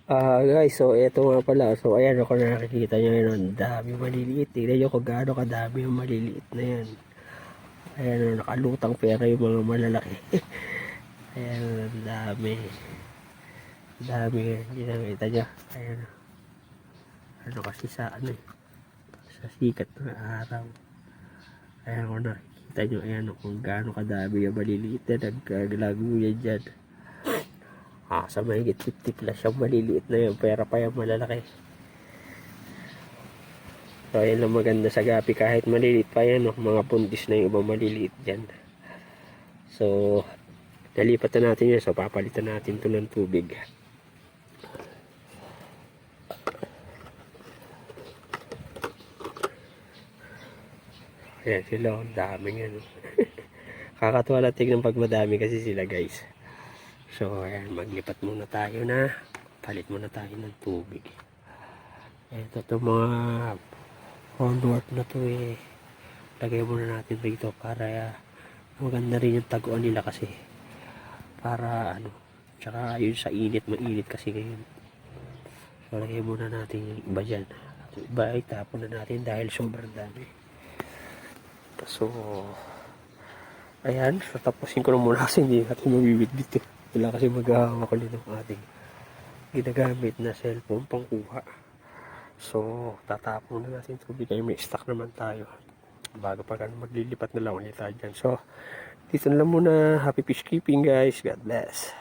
Guys, so ito nga pala. So ayan, kung nakikita nyo yun, ang dami maliliit. Tignan nyo kung gaano kadami yung maliliit na yan. Ayan, nakalutang pera yung mga malalaki. Ayan, ang dami. Ang dami. Hindi nakita nyo. Ayan. Ano kasi sa ano eh. Sa sikat ng araw. Ayan, kung nakikita nyo, ayan, kung gaano kadami yung maliliit na nagkaglago yan dyan. Sa mahigit 50 plus yung maliliit na yun, pera pa yung malalaki. So ayan lang maganda sa gapi, kahit maliliit pa yan, no? Mga puntis na yung ibang maliliit dyan. So nalipat na natin yun, so papalitan natin ito ng tubig. Ayan sila, ang daming yan. Kakatuwa lang tignan pag madami kasi sila, guys. So ayan, maglipat muna tayo na, palit muna tayo ng tubig. Ito itong mga roundwork na to eh, lagay muna natin dito para maganda rin yung taguan nila kasi para ano, tsaka yun sa init, mainit kasi ngayon. So lagay muna natin yung iba dyan, iba ay tapon na natin dahil sobrang dami. So ayan, so tapusin ko na muna kasi hindi natin mabibit dito. Wala kasi maghahawak ulit ng ating ginagamit na cellphone pangkuha. So tatapon na natin tubig ay may stock naman tayo bago pa maglilipat na lang ulit tayo dyan. So dito na lang muna. Happy fish keeping, guys. God bless.